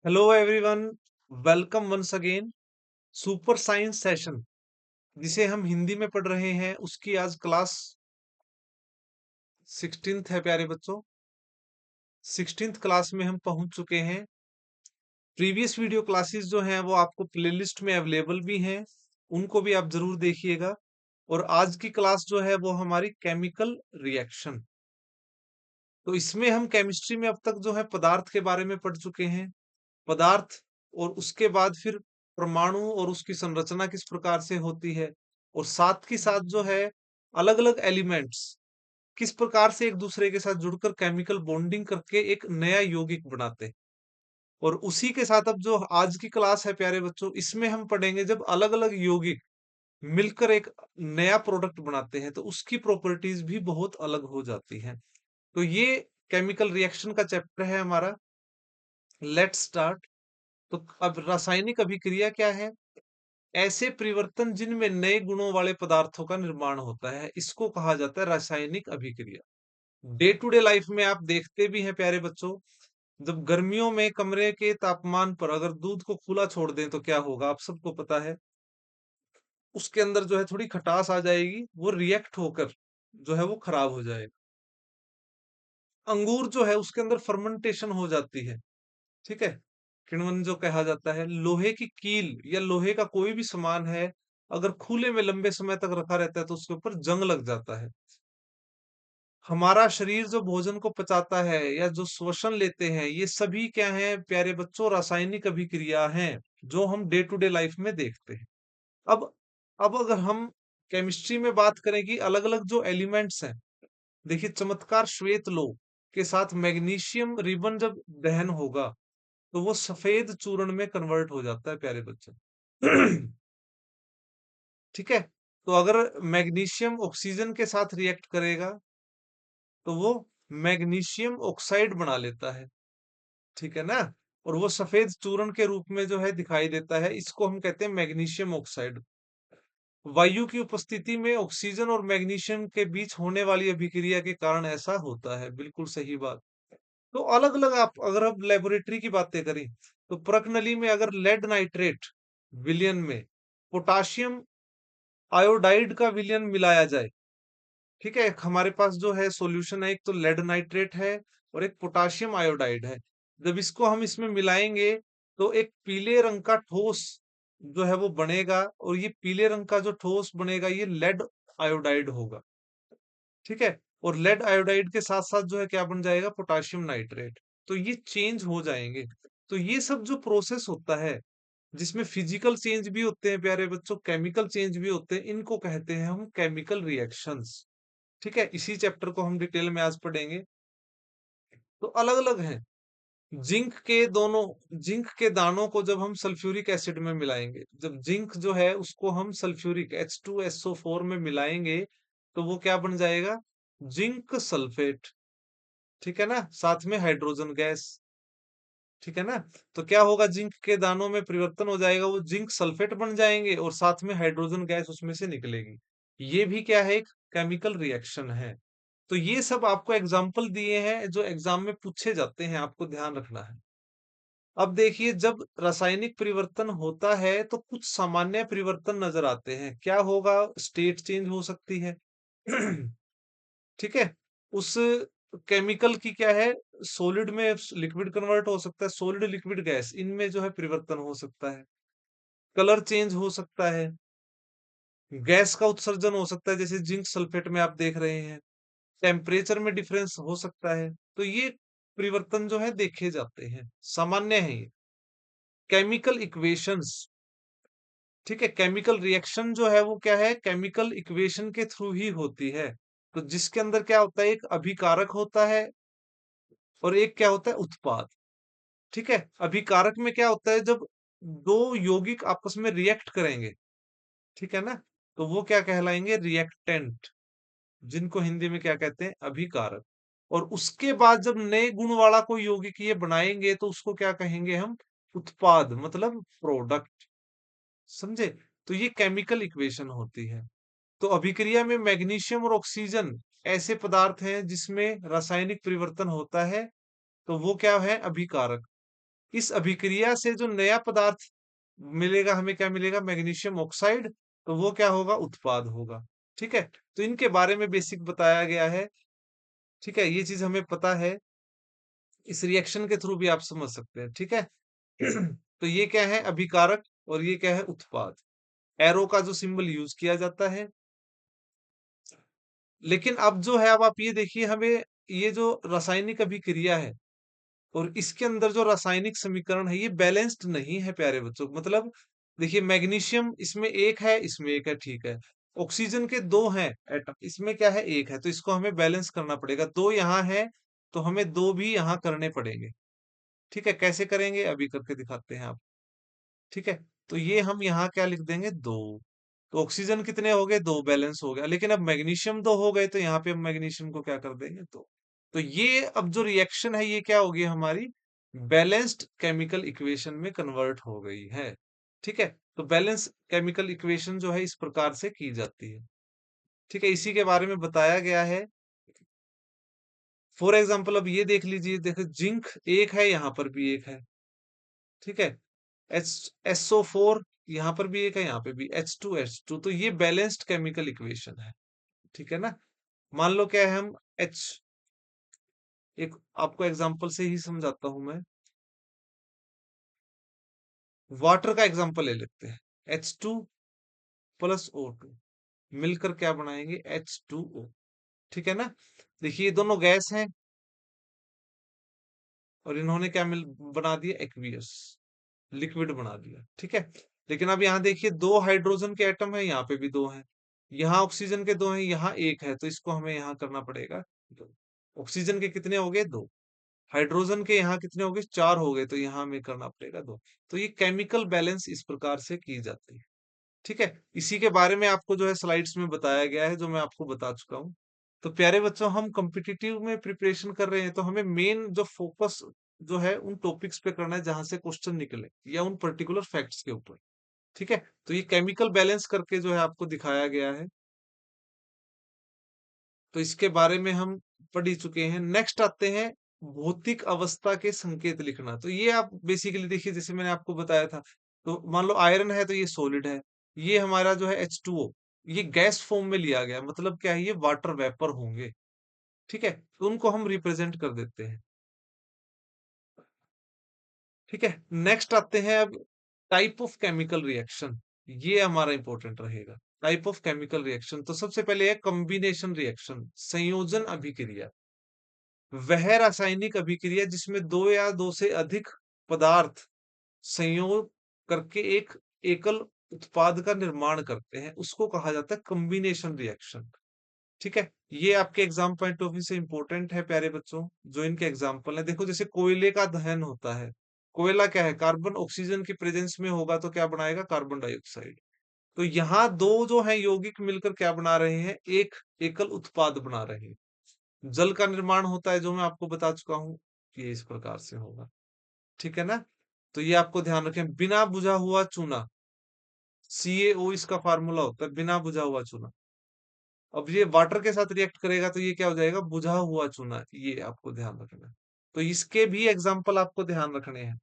Hello everyone, welcome once again. Super science session जिसे हम हिंदी में पढ़ रहे हैं उसकी आज क्लास 16th है प्यारे बच्चों। 16th क्लास में हम पहुंच चुके हैं। प्रीवियस वीडियो क्लासेस जो हैं वो आपको प्लेलिस्ट में अवेलेबल भी हैं, उनको भी आप जरूर देखिएगा। और आज की क्लास जो है वो हमारी केमिकल रिएक्शन। तो इसमें हम केमिस्ट्री में अब तक जो है पदार्थ के बारे में पढ़ चुके हैं। पदार्थ और उसके बाद फिर परमाणु और उसकी संरचना किस प्रकार से होती है, और साथ के साथ जो है अलग अलग एलिमेंट्स किस प्रकार से एक दूसरे के साथ जुड़कर केमिकल बॉन्डिंग करके एक नया यौगिक बनाते हैं। और उसी के साथ अब जो आज की क्लास है प्यारे बच्चों, इसमें हम पढ़ेंगे जब अलग अलग यौगिक मिलकर एक नया प्रोडक्ट बनाते हैं तो उसकी प्रॉपर्टीज भी बहुत अलग हो जाती हैं। तो ये केमिकल रिएक्शन का चैप्टर है हमारा। Let's start. तो अब रासायनिक अभिक्रिया क्या है? ऐसे परिवर्तन जिनमें नए गुणों वाले पदार्थों का निर्माण होता है, इसको कहा जाता है रासायनिक अभिक्रिया। डे टू डे लाइफ में आप देखते भी हैं प्यारे बच्चों, जब गर्मियों में कमरे के तापमान पर अगर दूध को खुला छोड़ दें तो क्या होगा, आप सबको पता है। उसके अंदर जो है थोड़ी खटास आ जाएगी, वो रिएक्ट होकर जो है वो खराब हो जाएगा। अंगूर जो है उसके अंदर फर्मेंटेशन हो जाती है, ठीक है। किण्वन जो कहा जाता है, लोहे की कील या लोहे का कोई भी सामान है, अगर खुले में लंबे समय तक रखा रहता है तो उसके ऊपर जंग लग जाता है। हमारा शरीर जो भोजन को पचाता है या जो श्वसन लेते हैं, ये सभी क्या है प्यारे बच्चों? रासायनिक अभिक्रिया हैं, जो हम डे टू डे लाइफ में देखते हैं। अब अब अगर हम केमिस्ट्री में बात करें कि अलग अलग जो एलिमेंट्स हैं, देखिए चमत्कार श्वेत लोह के साथ मैग्नीशियम रिबन जब दहन होगा तो वो सफेद चूर्ण में कन्वर्ट हो जाता है प्यारे बच्चे। ठीक है। तो अगर मैग्नीशियम ऑक्सीजन के साथ रिएक्ट करेगा तो वो मैग्नीशियम ऑक्साइड बना लेता है, ठीक है ना। और वो सफेद चूर्ण के रूप में जो है दिखाई देता है, इसको हम कहते हैं मैग्नीशियम ऑक्साइड। वायु की उपस्थिति में ऑक्सीजन और मैग्नीशियम के बीच होने वाली अभिक्रिया के कारण ऐसा होता है, बिल्कुल सही बात। तो अलग अलग आप अगर अब लेबोरेटरी की बातें करें तो प्रकनली में अगर लेड नाइट्रेट विलयन में पोटाशियम आयोडाइड का विलयन मिलाया जाए, ठीक है, हमारे पास जो है सॉल्यूशन है, एक तो लेड नाइट्रेट है और एक पोटाशियम आयोडाइड है। जब इसको हम इसमें मिलाएंगे तो एक पीले रंग का ठोस जो है वो बनेगा, और ये पीले रंग का जो ठोस बनेगा ये लेड आयोडाइड होगा, ठीक है। और लेड आयोडाइड के साथ साथ जो है क्या बन जाएगा? Potassium nitrate. तो ये चेंज हो जाएंगे। तो ये सब जो प्रोसेस होता है, जिसमें फिजिकल चेंज भी होते हैं प्यारे बच्चों, केमिकल चेंज भी होते हैं, इनको कहते हैं हम केमिकल रिएक्शंस। ठीक है, इसी चैप्टर को हम डिटेल में आज पढ़ेंगे। तो अलग अलग हैं। जिंक के दानों को जब हम सल्फ्यूरिक एसिड में मिलाएंगे, जब जिंक जो है उसको हम सल्फ्यूरिक H2SO4 में मिलाएंगे तो वो क्या बन जाएगा? जिंक सल्फेट, ठीक है ना, साथ में हाइड्रोजन गैस, ठीक है ना। तो क्या होगा? जिंक के दानों में परिवर्तन हो जाएगा, वो जिंक सल्फेट बन जाएंगे और साथ में हाइड्रोजन गैस उसमें से निकलेगी। ये भी क्या है? एक केमिकल रिएक्शन है। तो ये सब आपको एग्जाम्पल दिए हैं जो एग्जाम में पूछे जाते हैं, आपको ध्यान रखना है। अब देखिए, जब रासायनिक परिवर्तन होता है तो कुछ सामान्य परिवर्तन नजर आते हैं। क्या होगा? स्टेट चेंज हो सकती है। ठीक है। उस केमिकल की क्या है, सॉलिड में लिक्विड कन्वर्ट हो सकता है, सॉलिड लिक्विड गैस, इनमें जो है परिवर्तन हो सकता है। कलर चेंज हो सकता है, गैस का उत्सर्जन हो सकता है, जैसे जिंक सल्फेट में आप देख रहे हैं। टेम्परेचर में डिफरेंस हो सकता है। तो ये परिवर्तन जो है देखे जाते हैं, सामान्य है ये। केमिकल इक्वेशंस, ठीक है, केमिकल रिएक्शन जो है वो क्या है? केमिकल इक्वेशन के थ्रू ही होती है। तो जिसके अंदर क्या होता है? एक अभिकारक होता है और एक क्या होता है? उत्पाद। ठीक है। अभिकारक में क्या होता है? जब दो यौगिक आपस में रिएक्ट करेंगे, ठीक है ना, तो वो क्या कहलाएंगे? रिएक्टेंट, जिनको हिंदी में क्या कहते हैं? अभिकारक। और उसके बाद जब नए गुण वाला कोई यौगिक ये बनाएंगे तो उसको क्या कहेंगे हम? उत्पाद, मतलब प्रोडक्ट। समझे? तो ये केमिकल इक्वेशन होती है। तो अभिक्रिया में मैग्नीशियम और ऑक्सीजन ऐसे पदार्थ हैं जिसमें रासायनिक परिवर्तन होता है, तो वो क्या है? अभिकारक। इस अभिक्रिया से जो नया पदार्थ मिलेगा, हमें क्या मिलेगा, मैग्नीशियम ऑक्साइड, तो वो क्या होगा, उत्पाद होगा। ठीक है, तो इनके बारे में बेसिक बताया गया है। ठीक है, ये चीज हमें पता है, इस रिएक्शन के थ्रू भी आप समझ सकते हैं। ठीक है। तो ये क्या है, अभिकारक, और ये क्या है, उत्पाद। एरो का जो सिंबल यूज किया जाता है। लेकिन अब जो है, अब आप ये देखिए, हमें ये जो रासायनिक अभिक्रिया है और इसके अंदर जो रासायनिक समीकरण है, ये बैलेंस्ड नहीं है प्यारे बच्चों। मतलब देखिए, मैग्नीशियम इसमें एक है, इसमें एक है, ठीक है। ऑक्सीजन के दो हैं एटम, इसमें क्या है, एक है, तो इसको हमें बैलेंस करना पड़ेगा। दो यहाँ है, तो हमें दो भी यहाँ करने पड़ेंगे। ठीक है, कैसे करेंगे, अभी करके दिखाते हैं आप। ठीक है, तो ये हम यहाँ क्या लिख देंगे, दो। तो ऑक्सीजन कितने हो गए, दो, बैलेंस हो गया। लेकिन अब मैग्नीशियम दो हो गए, तो यहाँ पे हम मैग्नीशियम को क्या कर देंगे, दो। तो ये अब जो रिएक्शन है, ये क्या होगी, हमारी बैलेंस्ड केमिकल इक्वेशन में कन्वर्ट हो गई है। ठीक है, तो बैलेंस केमिकल इक्वेशन जो है, इस प्रकार से की जाती है। ठीक है, इसी के बारे में बताया गया है। फॉर एग्जाम्पल, अब ये देख लीजिए, देखो जिंक एक है, यहाँ पर भी एक है। ठीक है, SO4 यहाँ पर भी एक है, यहाँ पे भी H2 तो ये बैलेंस्ड केमिकल इक्वेशन है। ठीक है ना। मान लो क्या है, हम H, एक आपको एग्जांपल से ही समझाता हूं मैं। वाटर का एग्जांपल ले लेते हैं। H2 + O2 मिलकर क्या बनाएंगे, H2O। ठीक है ना। देखिए, ये दोनों गैस हैं, और इन्होंने क्या मिल बना दिया, एक्वियस, लिक्विड बना दिया। ठीक है, लेकिन अब यहाँ देखिए, दो हाइड्रोजन के एटम है, यहाँ पे भी दो हैं। यहाँ ऑक्सीजन के दो हैं, यहाँ एक है, तो इसको हमें यहाँ करना पड़ेगा दो। ऑक्सीजन के कितने हो गए, दो। हाइड्रोजन के यहाँ कितने हो गए, चार हो गए, तो यहाँ हमें करना पड़ेगा दो। तो ये केमिकल बैलेंस इस प्रकार से की जाती है। ठीक है, इसी के बारे में आपको जो है स्लाइड्स में बताया गया है, जो मैं आपको बता चुका हूँ। तो प्यारे बच्चों, हम कॉम्पिटिटिव में प्रिपरेशन कर रहे हैं, तो हमें मेन जो फोकस जो है, उन टॉपिक्स पे करना है जहां से क्वेश्चन निकले, या उन पर्टिकुलर फैक्ट्स के ऊपर। ठीक है, तो ये केमिकल बैलेंस करके जो है आपको दिखाया गया है, तो इसके बारे में हम पढ़ ही चुके हैं। नेक्स्ट आते हैं, भौतिक अवस्था के संकेत लिखना। तो ये आप बेसिकली देखिए, जैसे मैंने आपको बताया था, तो मान लो आयरन है, तो ये सॉलिड है। ये हमारा जो है H2O, ये गैस फॉर्म में लिया गया, मतलब क्या है, ये वाटर वेपर होंगे। ठीक है, तो उनको हम रिप्रेजेंट कर देते हैं। ठीक है, नेक्स्ट आते हैं अब, टाइप ऑफ केमिकल रिएक्शन। ये हमारा इंपॉर्टेंट रहेगा। टाइप ऑफ केमिकल रिएक्शन, तो सबसे पहले है कॉम्बिनेशन रिएक्शन, संयोजन अभिक्रिया। वह रासायनिक अभिक्रिया जिसमें दो या दो से अधिक पदार्थ संयोग करके एक एकल उत्पाद का निर्माण करते हैं, उसको कहा जाता है कॉम्बिनेशन रिएक्शन। ठीक है, ये आपके एग्जाम पॉइंट ऑफ व्यू से इंपॉर्टेंट है प्यारे बच्चों। जो इनके एग्जाम्पल है, देखो जैसे कोयले का दहन होता है। कोयला क्या है, कार्बन ऑक्सीजन की प्रेजेंस में होगा, तो क्या बनाएगा, कार्बन डाइऑक्साइड। तो यहाँ दो जो है यौगिक मिलकर क्या बना रहे हैं, एक एकल उत्पाद बना रहे हैं। जल का निर्माण होता है, जो मैं आपको बता चुका हूं, ये इस प्रकार से होगा। ठीक है ना। तो ये आपको ध्यान रखें, बिना बुझा हुआ चूना, CaO इसका फार्मूला होता है, बिना बुझा हुआ चूना। अब ये वाटर के साथ रिएक्ट करेगा, तो ये क्या हो जाएगा, बुझा हुआ चूना। ये आपको ध्यान रखना है। तो इसके भी एग्जाम्पल आपको ध्यान रखने हैं।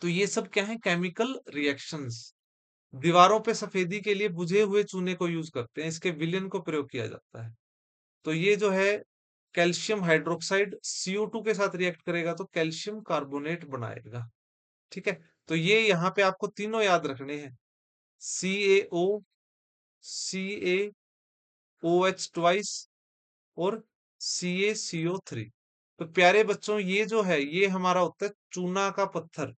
तो ये सब क्या है, केमिकल रिएक्शंस। दीवारों पे सफेदी के लिए बुझे हुए चूने को यूज करते हैं, इसके विलयन को प्रयोग किया जाता है। तो ये जो है, कैल्शियम हाइड्रोक्साइड CO2 के साथ रिएक्ट करेगा, तो कैल्शियम कार्बोनेट बनाएगा। ठीक है, तो ये यहाँ पे आपको तीनों याद रखने हैं, CaO, CaOH ट्वाइस, और CaCO3। तो प्यारे बच्चों, ये जो है, ये हमारा होता है चूना का पत्थर,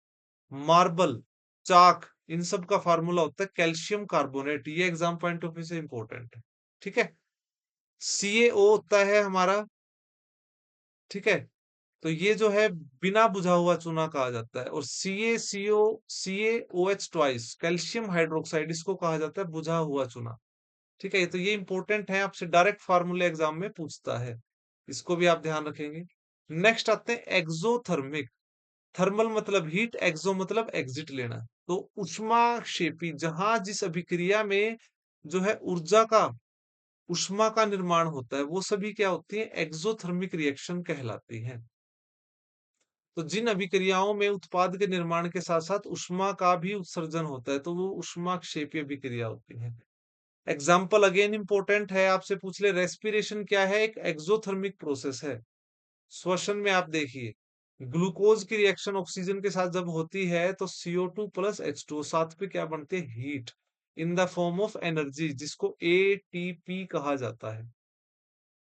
मार्बल, चाक, इन सब का फार्मूला होता है कैल्शियम कार्बोनेट। ये एग्जाम पॉइंट ऑफ व्यू से इंपॉर्टेंट है। ठीक है, CaO होता है हमारा। ठीक है, तो ये जो है, बिना बुझा हुआ चूना कहा जाता है। और CaOH ट्वाइस, कैल्शियम हाइड्रोक्साइड, इसको कहा जाता है बुझा हुआ चूना। ठीक है, तो ये इंपॉर्टेंट है, आपसे डायरेक्ट फार्मूले एग्जाम में पूछता है, इसको भी आप ध्यान रखेंगे। नेक्स्ट आते हैं एक्सोथर्मिक। थर्मल मतलब हीट, एक्सो मतलब एग्जिट लेना। तो ऊष्माक्षेपी, जहां जिस अभिक्रिया में जो है ऊर्जा का, ऊष्मा का निर्माण होता है, वो सभी क्या होती है, एक्सोथर्मिक रिएक्शन कहलाती है। तो जिन अभिक्रियाओं में उत्पाद के निर्माण के साथ साथ उष्मा का भी उत्सर्जन होता है, तो वो उष्माक्षेपी अभिक्रिया होती है। एग्जाम्पल अगेन इंपॉर्टेंट है, आपसे पूछ ले रेस्पिरेशन क्या है, एक एक्सोथर्मिक प्रोसेस है। श्वसन में आप देखिए, ग्लूकोज की रिएक्शन ऑक्सीजन के साथ जब होती है तो CO2 प्लस H2O साथ में क्या बनते हैं, heat in the form of energy, जिसको ATP कहा जाता है।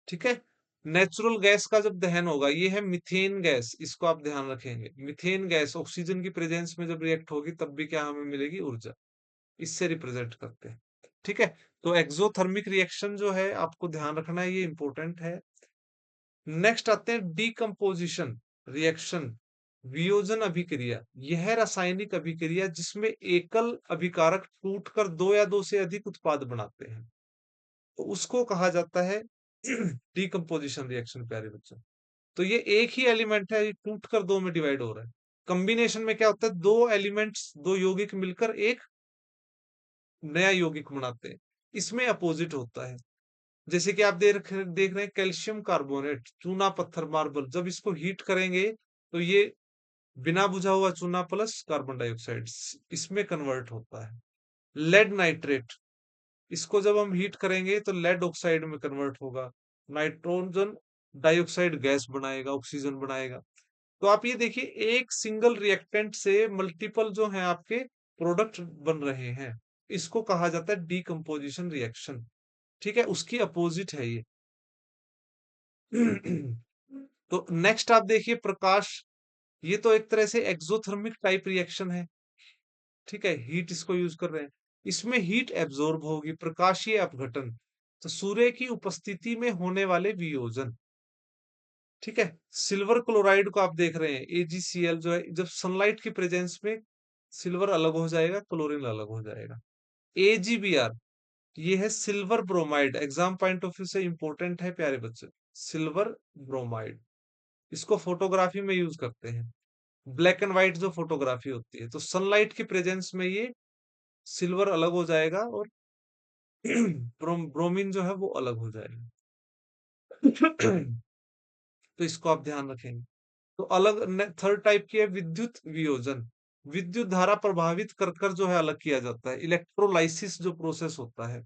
ठीक है। नेचुरल गैस का जब दहन होगा, ये है मीथेन गैस, इसको आप ध्यान रखेंगे। मीथेन गैस ऑक्सीजन की प्रेजेंस में जब रिएक्ट होगी तब भी क्या हमें मिलेगी, ऊर्जा। इससे रिप्रेजेंट करते हैं। ठीक है। तो एक्सोथर्मिक रिएक्शन जो है आपको ध्यान रखना है, ये इंपॉर्टेंट है। नेक्स्ट आते हैं डीकम्पोजिशन रिएक्शन, वियोजन अभिक्रिया। यह रासायनिक अभिक्रिया जिसमें एकल अभिकारक टूटकर दो या दो से अधिक उत्पाद बनाते हैं, तो उसको कहा जाता है डीकम्पोजिशन रिएक्शन, प्यारे बच्चों। तो ये एक ही एलिमेंट है, ये टूटकर दो में डिवाइड हो रहा है। कॉम्बिनेशन में क्या होता है, दो एलिमेंट्स, दो यौगिक मिलकर एक नया यौगिक बनाते हैं। इसमें अपोजिट होता है। जैसे कि आप देख रहे हैं कैल्शियम कार्बोनेट, चूना पत्थर मार्बल, जब इसको हीट करेंगे तो ये बिना बुझा हुआ चूना प्लस कार्बन डाइऑक्साइड इसमें कन्वर्ट होता है। लेड नाइट्रेट, इसको जब हम हीट करेंगे तो लेड ऑक्साइड में कन्वर्ट होगा, नाइट्रोजन डाइऑक्साइड गैस बनाएगा, ऑक्सीजन बनाएगा। तो आप ये देखिए, एक सिंगल रिएक्टेंट से मल्टीपल जो है आपके प्रोडक्ट बन रहे हैं, इसको कहा जाता है डीकम्पोजिशन रिएक्शन। ठीक है, उसकी अपोजिट है ये। तो नेक्स्ट आप देखिए प्रकाश, ये तो एक तरह से एक्सोथर्मिक टाइप रिएक्शन है। ठीक है, हीट इसको यूज कर रहे हैं, इसमें हीट एब्जॉर्ब होगी, प्रकाशीय अपघटन, तो सूर्य की उपस्थिति में होने वाले वियोजन। ठीक है, सिल्वर क्लोराइड को आप देख रहे हैं, AgCl जो है, जब सनलाइट की प्रेजेंस में सिल्वर अलग हो जाएगा, क्लोरीन अलग हो जाएगा। AgBr, ये है silver bromide, exam point of view से इंपॉर्टेंट है प्यारे बच्चे। सिल्वर ब्रोमाइड, इसको फोटोग्राफी में यूज करते हैं, ब्लैक एंड व्हाइट जो फोटोग्राफी होती है, तो सनलाइट की प्रेजेंस में ये सिल्वर अलग हो जाएगा और ब्रोमीन जो है वो अलग हो जाएगा। तो इसको आप ध्यान रखेंगे। तो अलग थर्ड टाइप की है विद्युत वियोजन, विद्युत धारा प्रभावित कर कर जो है अलग किया जाता है, इलेक्ट्रोलाइसिस जो प्रोसेस होता है।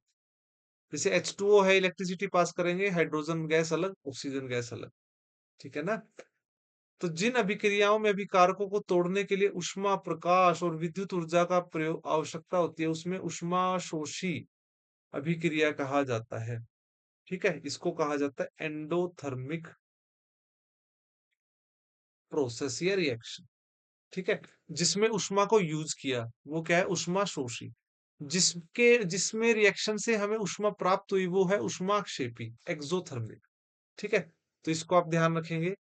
जैसे H2O है, इलेक्ट्रिसिटी पास करेंगे, हाइड्रोजन गैस अलग, ऑक्सीजन गैस अलग। ठीक है ना। तो जिन अभिक्रियाओं में अभिकारकों को तोड़ने के लिए उष्मा, प्रकाश और विद्युत ऊर्जा का प्रयोग आवश्यकता होती है, उसमें उष्मा शोषी अभिक्रिया कहा जाता है। ठीक है, इसको कहा जाता है एंडोथर्मिक प्रोसेस या रिएक्शन। ठीक है, जिसमें उष्मा को यूज किया, वो क्या है, उष्मा शोषी। जिसमें रिएक्शन से हमें उष्मा प्राप्त हुई, वो है उष्माक्षेपी, एक्सोथर्मिक। ठीक है, तो इसको आप ध्यान रखेंगे।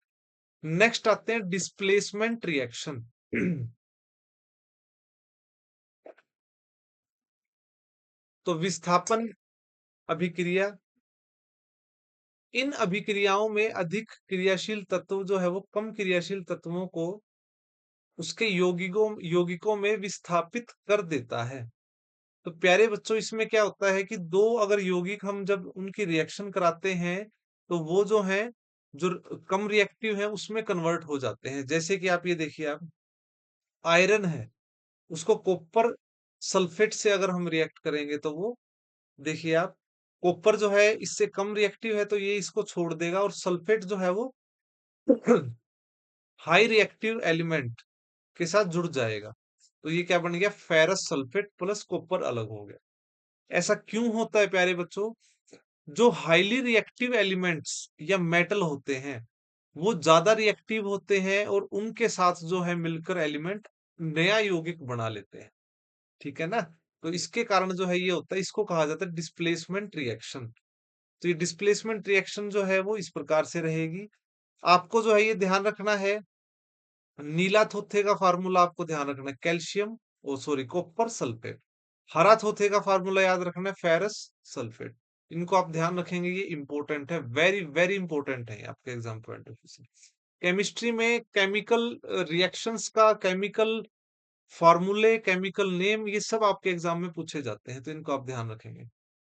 नेक्स्ट आते हैं डिस्प्लेसमेंट रिएक्शन। तो विस्थापन अभिक्रिया, इन अभिक्रियाओं में अधिक क्रियाशील तत्व जो है वो कम क्रियाशील तत्वों को उसके यौगिकों में विस्थापित कर देता है। तो प्यारे बच्चों, इसमें क्या होता है कि दो अगर यौगिक हम जब उनकी रिएक्शन कराते हैं, तो वो जो है, जो कम रिएक्टिव है उसमें कन्वर्ट हो जाते हैं। जैसे कि आप ये देखिए, आप आयरन है, उसको कॉपर सल्फेट से अगर हम रिएक्ट करेंगे तो वो, देखिए आप, कॉपर जो है इससे कम रिएक्टिव है तो ये इसको छोड़ देगा, और सल्फेट जो है वो हाई रिएक्टिव एलिमेंट के साथ जुड़ जाएगा। तो ये क्या बन गया, फेरस सल्फेट प्लस कॉपर अलग हो गया। ऐसा क्यों होता है प्यारे बच्चों, जो हाईली रिएक्टिव एलिमेंट्स या मेटल होते हैं, वो ज्यादा रिएक्टिव होते हैं और उनके साथ जो है मिलकर एलिमेंट नया यौगिक बना लेते हैं। ठीक है ना। तो इसके कारण जो है ये होता है, इसको कहा जाता है डिस्प्लेसमेंट रिएक्शन। तो ये डिस्प्लेसमेंट रिएक्शन जो है वो इस प्रकार से रहेगी। आपको जो है ये ध्यान रखना है, नीला थोथे का फार्मूला आपको ध्यान रखना है, कैल्शियम, ओ सॉरी, कॉपर सल्फेट। हरा थोथे का फार्मूला याद रखना है, फेरस सल्फेट। इनको आप ध्यान रखेंगे, ये इंपॉर्टेंट है, वेरी वेरी इंपॉर्टेंट है आपके एग्जाम पॉइंट ऑफ व्यू से। केमिस्ट्री में केमिकल रिएक्शंस का केमिकल फॉर्मूले, केमिकल नेम, ये सब आपके एग्जाम में पूछे जाते हैं, तो इनको आप ध्यान रखेंगे।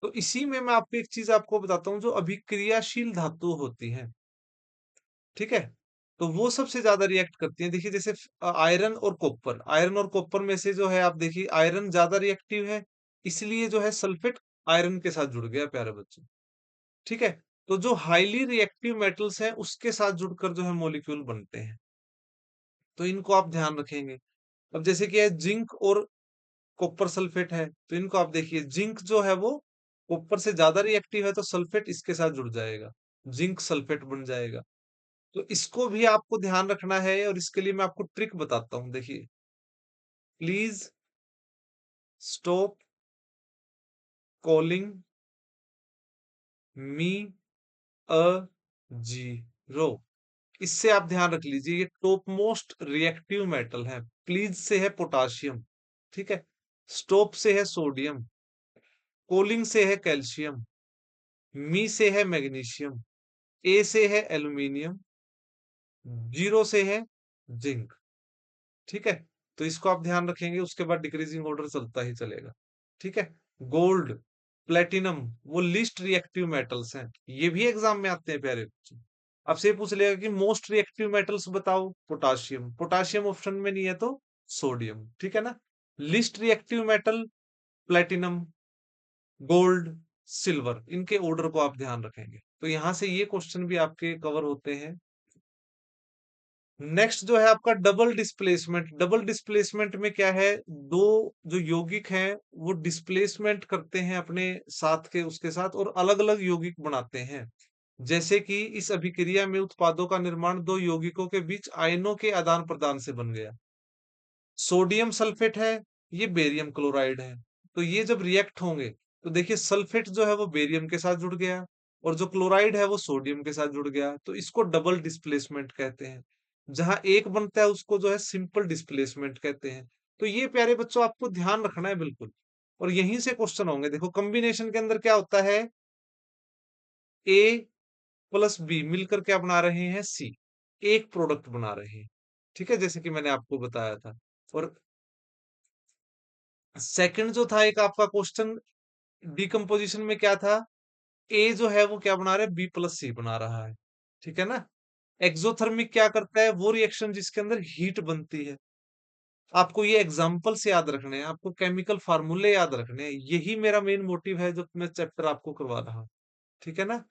तो इसी में मैं आपको एक चीज आपको बताता हूँ, जो अभिक्रियाशील धातु होती है। ठीक है, तो वो सबसे ज्यादा रिएक्ट करती है। देखिए जैसे आयरन और कॉपर, आयरन और कॉपर में से जो है आप देखिए आयरन ज्यादा रिएक्टिव है, इसलिए जो है सल्फेट आयरन के साथ जुड़ गया प्यारे बच्चों। ठीक है, तो जो हाईली रिएक्टिव मेटल्स हैं उसके साथ जुड़कर जो है मॉलिक्यूल बनते हैं, तो इनको आप ध्यान रखेंगे। अब जैसे कि है जिंक और कॉपर सल्फेट है, तो इनको आप देखिए जिंक जो है वो कॉपर से ज्यादा रिएक्टिव है, तो सल्फेट इसके साथ जुड़ जाएगा, जिंक सल्फेट बन जाएगा। तो इसको भी आपको ध्यान रखना है, और इसके लिए मैं आपको ट्रिक बताता हूँ। देखिए, please stop calling me a zero. इससे आप ध्यान रख लीजिए, ये टॉप मोस्ट रिएक्टिव मेटल है। प्लीज से है पोटाशियम, ठीक है, स्टॉप से है सोडियम, कॉलिंग से है कैल्शियम, मी से है मैग्नीशियम, ए से है एल्यूमिनियम, जीरो से है जिंक। ठीक है, तो इसको आप ध्यान रखेंगे, उसके बाद डिक्रीजिंग ऑर्डर चलता ही चलेगा। ठीक है, गोल्ड, प्लेटिनम, वो लिस्ट रिएक्टिव मेटल्स हैं, ये भी एग्जाम में आते हैं प्यारे बच्चों। आपसे ये पूछ लेगा कि मोस्ट रिएक्टिव मेटल्स बताओ, पोटाशियम, पोटाशियम ऑप्शन में नहीं है तो सोडियम। ठीक है ना, least reactive metal platinum, gold, silver, इनके ऑर्डर को आप ध्यान रखेंगे, तो यहां से ये क्वेश्चन भी आपके कवर होते हैं। नेक्स्ट जो है आपका डबल डिस्प्लेसमेंट। डबल डिस्प्लेसमेंट में क्या है, दो जो यौगिक हैं वो डिस्प्लेसमेंट करते हैं अपने साथ के उसके साथ, और अलग अलग यौगिक बनाते हैं। जैसे कि इस अभिक्रिया में उत्पादों का निर्माण दो यौगिकों के बीच आयनों के आदान प्रदान से बन गया। सोडियम सल्फेट है, ये बेरियम क्लोराइड है। तो ये जब रिएक्ट होंगे तो देखिए सल्फेट जो है वो बेरियम के साथ जुड़ गया, और जो क्लोराइड है वो सोडियम के साथ जुड़ गया, तो इसको डबल डिस्प्लेसमेंट कहते हैं। जहां एक बनता है उसको जो है सिंपल डिस्प्लेसमेंट कहते हैं। तो ये प्यारे बच्चों आपको ध्यान रखना है बिल्कुल, और यहीं से क्वेश्चन होंगे। देखो कॉम्बिनेशन के अंदर क्या होता है, ए प्लस बी मिलकर क्या बना रहे हैं, सी, एक प्रोडक्ट बना रहे हैं। ठीक है, जैसे कि मैंने आपको बताया था। और सेकंड जो था एक आपका क्वेश्चन डिकम्पोजिशन में क्या था, ए जो है वो क्या बना रहा है, बी प्लस सी बना रहा है। ठीक है ना, एक्सोथर्मिक क्या करता है, वो रिएक्शन जिसके अंदर हीट बनती है। आपको ये एग्जाम्पल से याद रखने हैं, आपको केमिकल फार्मूले याद रखने हैं, यही मेरा मेन मोटिव है जो मैं चैप्टर आपको करवा रहा हूँ। ठीक है ना,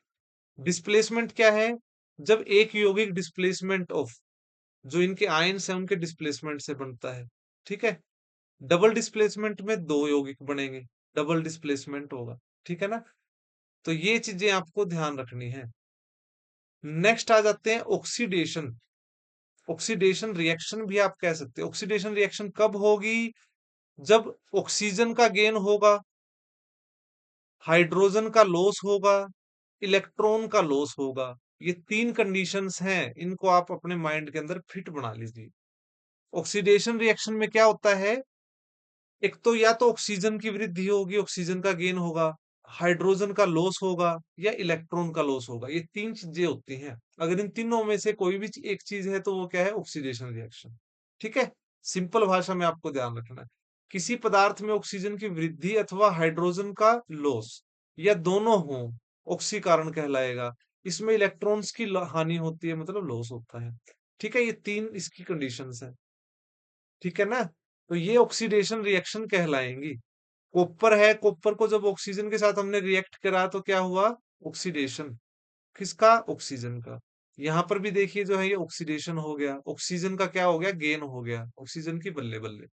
डिस्प्लेसमेंट क्या है, जब एक यौगिक डिस्प्लेसमेंट ऑफ जो इनके आयन्स हैं उनके डिस्प्लेसमेंट से बनता है। ठीक है, डबल डिस्प्लेसमेंट में दो यौगिक बनेंगे, डबल डिस्प्लेसमेंट होगा। ठीक है ना, तो ये चीजें आपको ध्यान रखनी है। नेक्स्ट आ जाते हैं ऑक्सीडेशन। ऑक्सीडेशन रिएक्शन भी आप कह सकते हैं। ऑक्सीडेशन रिएक्शन कब होगी, जब ऑक्सीजन का गेन होगा, हाइड्रोजन का लॉस होगा, इलेक्ट्रॉन का लॉस होगा। ये तीन कंडीशंस हैं, इनको आप अपने माइंड के अंदर फिट बना लीजिए। ऑक्सीडेशन रिएक्शन में क्या होता है, एक तो या तो ऑक्सीजन की वृद्धि होगी, ऑक्सीजन का गेन होगा, हाइड्रोजन का लॉस होगा, या इलेक्ट्रॉन का लॉस होगा। ये तीन चीजें होती हैं, अगर इन तीनों में से कोई भी एक चीज है तो वो क्या है, ऑक्सीडेशन रिएक्शन। ठीक है, सिंपल भाषा में आपको ध्यान रखना है, किसी पदार्थ में ऑक्सीजन की वृद्धि अथवा हाइड्रोजन का लॉस, या दोनों हो, ऑक्सीकरण कहलाएगा। इसमें इलेक्ट्रॉन्स की हानि होती है, मतलब लॉस होता है। ठीक है, ये तीन इसकी कंडीशंस हैं। ठीक है ना, तो ये ऑक्सीडेशन रिएक्शन कहलाएंगी। कॉपर है, कॉपर को जब ऑक्सीजन के साथ हमने रिएक्ट करा तो क्या हुआ, ऑक्सीडेशन, किसका, ऑक्सीजन का। यहां पर भी देखिए जो है ये ऑक्सीडेशन हो गया, ऑक्सीजन का क्या हो गया, गेन हो गया, ऑक्सीजन की बल्ले बल्ले।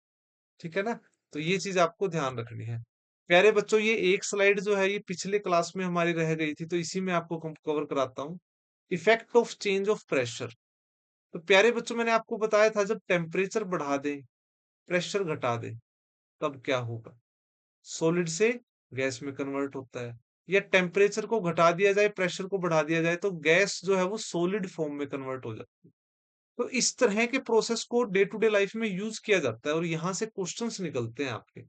ठीक है ना, तो ये चीज आपको ध्यान रखनी है। प्यारे बच्चों, ये एक स्लाइड जो है ये पिछले क्लास में हमारी रह गई थी, तो इसी में आपको कवर कराता हूँ। Effect of change of pressure. तो प्यारे बच्चों मैंने आपको बताया था, जब टेम्परेचर बढ़ा दे, प्रेशर घटा दे, तब क्या होगा, सॉलिड से गैस में कन्वर्ट होता है। या टेम्परेचर को घटा दिया जाए, प्रेशर को बढ़ा दिया जाए, तो गैस जो है वो सॉलिड फॉर्म में कन्वर्ट हो जाती है। तो इस तरह के प्रोसेस को डे टू डे लाइफ में यूज किया जाता है, और यहाँ से क्वेश्चंस निकलते हैं आपके,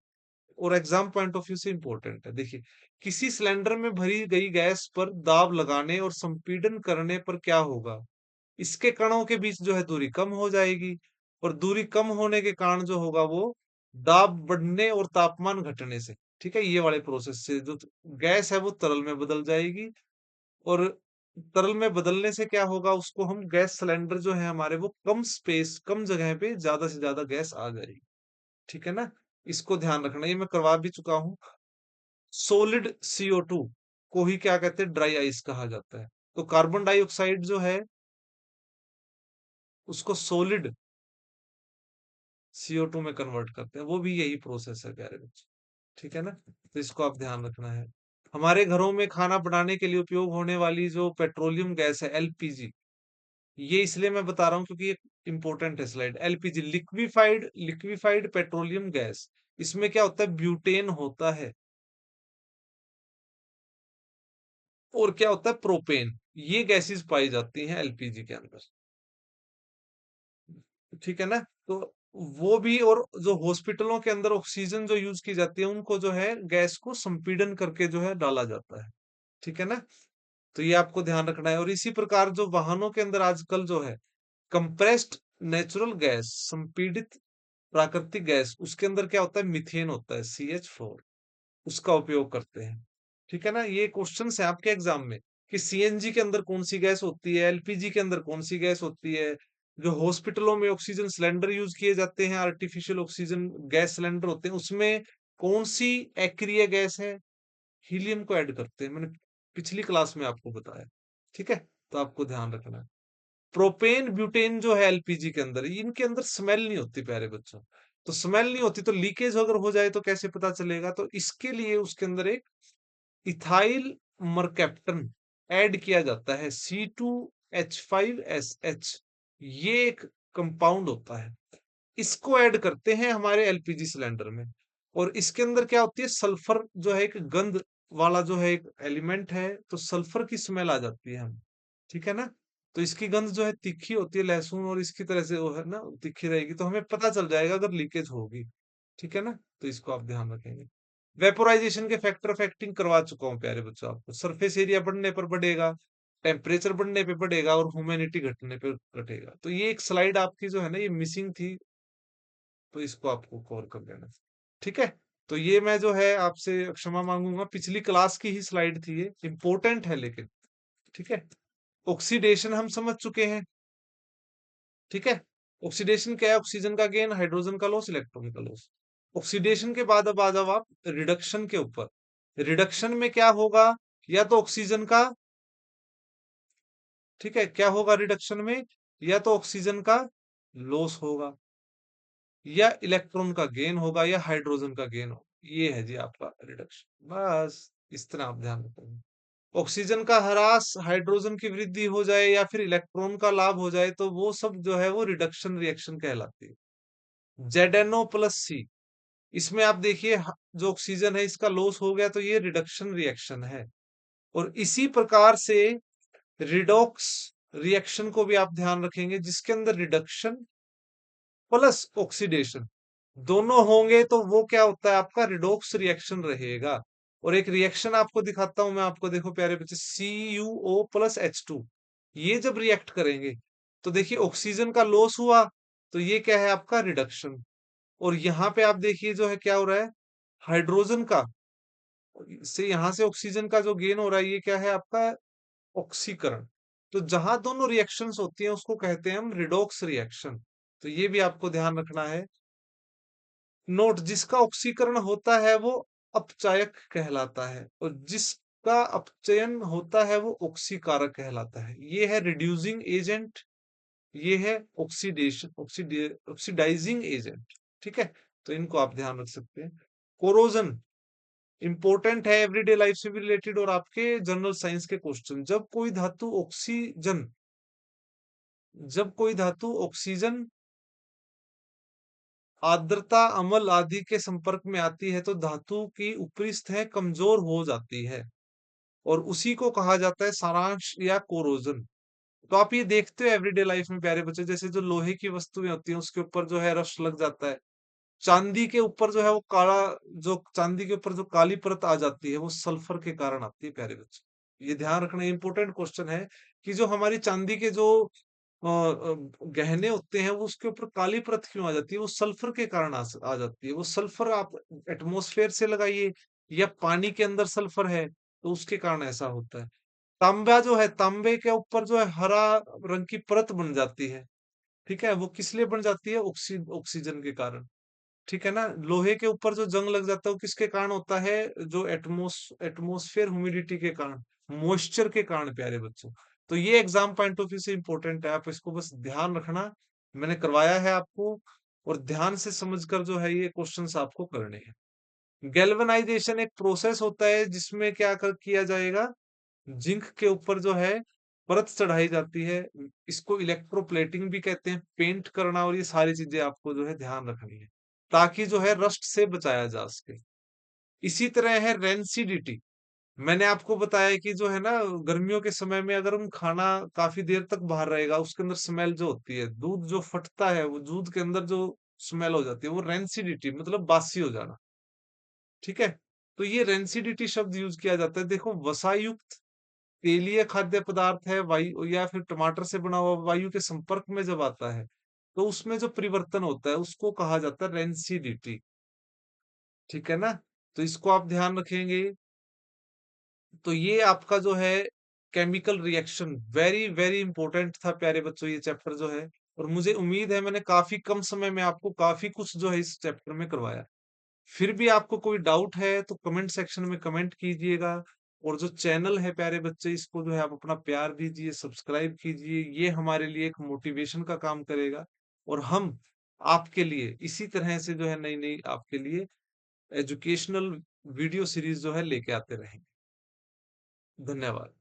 और एग्जाम पॉइंट ऑफ व्यू से इंपॉर्टेंट है। देखिए, किसी सिलेंडर में भरी गई गैस पर दाब लगाने और संपीड़न करने पर क्या होगा, इसके कणों के बीच जो है दूरी कम हो जाएगी, और दूरी कम होने के कारण जो होगा वो दाब बढ़ने और तापमान घटने से, ठीक है, ये वाले प्रोसेस से जो गैस है वो तरल में बदल जाएगी, और तरल में बदलने से क्या होगा, उसको हम गैस सिलेंडर जो है हमारे, वो कम स्पेस, कम जगह पे ज्यादा से ज्यादा गैस आ जाएगी। ठीक है ना? इसको ध्यान रखना, ये मैं करवा भी चुका हूँ। सोलिड CO2 को ही क्या कहते हैं, ड्राई आइस कहा जाता है। तो कार्बन डाइऑक्साइड जो है उसको सोलिड CO2 में कन्वर्ट करते हैं, वो भी यही प्रोसेस है प्यारे बच्चे। ठीक है ना? तो इसको आप ध्यान रखना है। हमारे घरों में खाना बनाने के लिए उपयोग होने वाली जो पेट्रोलियम गैस है, LPG, ये इसलिए मैं बता रहा हूँ क्योंकि ये इंपॉर्टेंट है slide. LPG, liquefied liquefied petroleum gas, इसमें क्या होता है, ब्यूटेन होता है, और क्या होता है, प्रोपेन। ये गैसेस पाई जाती हैं LPG के अंदर। ठीक है ना? तो वो भी, और जो हॉस्पिटलों के अंदर ऑक्सीजन जो यूज की जाती है, उनको जो है गैस को संपीड़न करके जो है डाला जाता है। ठीक है ना? तो ये आपको ध्यान रखना है। और इसी प्रकार जो वाहनों के अंदर आजकल जो है कंप्रेस्ड नेचुरल गैस, संपीड़ित प्राकृतिक गैस, उसके अंदर क्या होता है, मीथेन होता है, CH4, उसका उपयोग करते हैं। ठीक है ना? ये क्वेश्चन है आपके एग्जाम में कि CNG के अंदर कौन सी गैस होती है, LPG के अंदर कौन सी गैस होती है। जो हॉस्पिटलों में ऑक्सीजन सिलेंडर यूज किए जाते हैं, आर्टिफिशियल ऑक्सीजन गैस सिलेंडर होते हैं, उसमें कौन सी अक्रिय गैस है, हीलियम को ऐड करते हैं। मैंने पिछली क्लास में आपको बताया। ठीक है? तो आपको ध्यान रखना है। प्रोपेन ब्यूटेन जो है LPG के अंदर, इनके अंदर स्मेल नहीं होती प्यारे बच्चों। तो स्मेल नहीं होती, तो लीकेज अगर हो जाए तो कैसे पता चलेगा? तो इसके लिए उसके अंदर एक इथाइल मरकैप्टन ऐड किया जाता है, C2H5SH, ये एक कंपाउंड होता है, इसको ऐड करते हैं हमारे LPG सिलेंडर में। और इसके अंदर क्या होती है, सल्फर जो है एक गंध वाला जो है एक एलिमेंट है, तो सल्फर की स्मेल आ जाती है हमें। ठीक है ना? तो इसकी गंध जो है तीखी होती है, लहसुन और इसकी तरह से वो है ना, तीखी रहेगी, तो हमें पता चल जाएगा अगर लीकेज होगी। ठीक है ना? तो इसको आप ध्यान रखेंगे। वेपोराइजेशन के फैक्टर ऑफ एक्टिंग करवा चुका हूँ प्यारे बच्चों आपको। सरफेस एरिया बढ़ने पर बढ़ेगा, टेम्परेचर बढ़ने पे बढ़ेगा, और ह्यूमिडिटी घटने पे घटेगा। तो ये एक स्लाइड आपकी जो है ना, ये मिसिंग थी, तो इसको आपको कवर कर लेना। ठीक है? तो ये मैं जो है आपसे क्षमा मांगूंगा, पिछली क्लास की ही स्लाइड थी, ये इंपॉर्टेंट है लेकिन। ठीक है? ऑक्सीडेशन हम समझ चुके हैं। ठीक है? ऑक्सीडेशन क्या है, ऑक्सीजन का गेन, हाइड्रोजन का लॉस, इलेक्ट्रॉन का लॉस। ऑक्सीडेशन के बाद अब आ जाओ आप रिडक्शन के ऊपर। रिडक्शन में क्या होगा, या तो ऑक्सीजन का, ठीक है, क्या होगा रिडक्शन में, या तो ऑक्सीजन का लॉस होगा, या इलेक्ट्रॉन का गेन होगा, या हाइड्रोजन का गेन होगा। ये है जी आपका रिडक्शन। बस इस तरह आप ध्यान रखेंगे। ऑक्सीजन का ह्रास, हाइड्रोजन की वृद्धि हो जाए, या फिर इलेक्ट्रॉन का लाभ हो जाए, तो वो सब जो है वो रिडक्शन रिएक्शन कहलाती है। ZnO+C, इसमें आप देखिए जो ऑक्सीजन है इसका लॉस हो गया, तो ये रिडक्शन रिएक्शन है। और इसी प्रकार से रिडॉक्स रिएक्शन को भी आप ध्यान रखेंगे, जिसके अंदर रिडक्शन प्लस ऑक्सीडेशन दोनों होंगे, तो वो क्या होता है, आपका रिडॉक्स रिएक्शन रहेगा। और एक रिएक्शन आपको दिखाता हूं मैं आपको, देखो प्यारे बच्चे, CuO+H2, ये जब रिएक्ट करेंगे, तो देखिए ऑक्सीजन का लॉस हुआ, तो ये क्या है, आपका रिडक्शन। और यहाँ पे आप देखिए जो है क्या हो रहा है, हाइड्रोजन का से यहां से ऑक्सीजन का जो गेन हो रहा है, ये क्या है आपका, ऑक्सीकरण। तो जहां दोनों रिएक्शंस होती हैं उसको कहते हैं हम रिडॉक्स रिएक्शन। तो ये भी आपको ध्यान रखना है। नोट, जिसका ऑक्सीकरण होता है वो अपचायक कहलाता है, और जिसका अपचयन होता है वो ऑक्सीकारक कहलाता है। ये है रिड्यूसिंग एजेंट, ये है ऑक्सीडेशन ऑक्सीडाइजिंग एजेंट। ठीक है? तो इनको आप ध्यान रख सकते हैं। कोरोजन इंपॉर्टेंट है, एवरीडे लाइफ से भी रिलेटेड, और आपके जनरल साइंस के क्वेश्चन। जब कोई धातु ऑक्सीजन, आर्द्रता, अम्ल आदि के संपर्क में आती है, तो धातु की ऊपरी सतह कमजोर हो जाती है, और उसी को कहा जाता है सारांश या कोरोजन। तो आप ये देखते हो एवरीडे लाइफ में प्यारे बच्चे, जैसे जो लोहे की वस्तुएं होती हैं उसके ऊपर जो है रस्ट लग जाता है। चांदी के ऊपर जो है वो काला, जो चांदी के ऊपर जो काली परत आ जाती है, वो सल्फर के कारण आती है प्यारे बच्चे। ये ध्यान रखना, इंपॉर्टेंट क्वेश्चन है कि जो हमारी चांदी के जो गहने होते हैं, वो उसके ऊपर काली परत क्यों आ जाती है, वो सल्फर के कारण आ जाती है। वो सल्फर आप एटमॉस्फेयर से लगाइए, या पानी के अंदर सल्फर है, तो उसके कारण ऐसा होता है। तांबा जो है, तांबे के ऊपर जो है हरा रंग की परत बन जाती है। ठीक है? वो किस लिए बन जाती है? ऑक्सीजन के कारण। ठीक है ना? लोहे के ऊपर जो जंग लग जाता है वो किसके कारण होता है? जो एटमॉस्फेयर ह्यूमिडिटी के कारण, मॉइस्चर के कारण प्यारे बच्चों। तो ये एग्जाम पॉइंट ऑफ व्यू से इंपॉर्टेंट है, आप इसको बस ध्यान रखना। मैंने करवाया है आपको, और ध्यान से समझकर जो है ये क्वेश्चंस आपको करने हैं। गैल्वेनाइजेशन एक प्रोसेस होता है जिसमें किया जाएगा, जिंक के ऊपर जो है परत चढ़ाई जाती है। इसको इलेक्ट्रोप्लेटिंग भी कहते हैं, पेंट करना, और ये सारी चीजें आपको जो है ध्यान रखनी है, ताकि जो है रस्ट से बचाया जा सके। इसी तरह है रेंसिडिटी। मैंने आपको बताया कि जो है ना, गर्मियों के समय में अगर हम खाना काफी देर तक बाहर रहेगा, उसके अंदर स्मेल जो होती है, दूध जो फटता है, वो दूध के अंदर जो स्मेल हो जाती है, वो रेंसिडिटी मतलब बासी हो जाना। ठीक है? तो ये रेंसिडिटी शब्द यूज किया जाता है। देखो, वसायुक्त तेलीय खाद्य पदार्थ है, वायु या फिर टमाटर से बना हुआ, वायु के संपर्क में जब आता है, तो उसमें जो परिवर्तन होता है उसको कहा जाता है रेंसिडिटी। ठीक है ना? तो इसको आप ध्यान रखेंगे। तो ये आपका जो है chemical reaction, very very important था प्यारे बच्चों, ये चैप्टर जो है। और मुझे उम्मीद है मैंने काफी कम समय में आपको काफी कुछ जो है इस चैप्टर में करवाया। फिर भी आपको कोई डाउट है तो कमेंट सेक्शन में कमेंट कीजिएगा। और जो चैनल है प्यारे बच्चे, इसको जो है आप अपना प्यार दीजिए, सब्सक्राइब कीजिए, ये हमारे लिए एक मोटिवेशन का काम करेगा। और हम आपके लिए इसी तरह से जो है नई नई आपके लिए एजुकेशनल वीडियो सीरीज जो है लेके आते रहेंगे। धन्यवाद।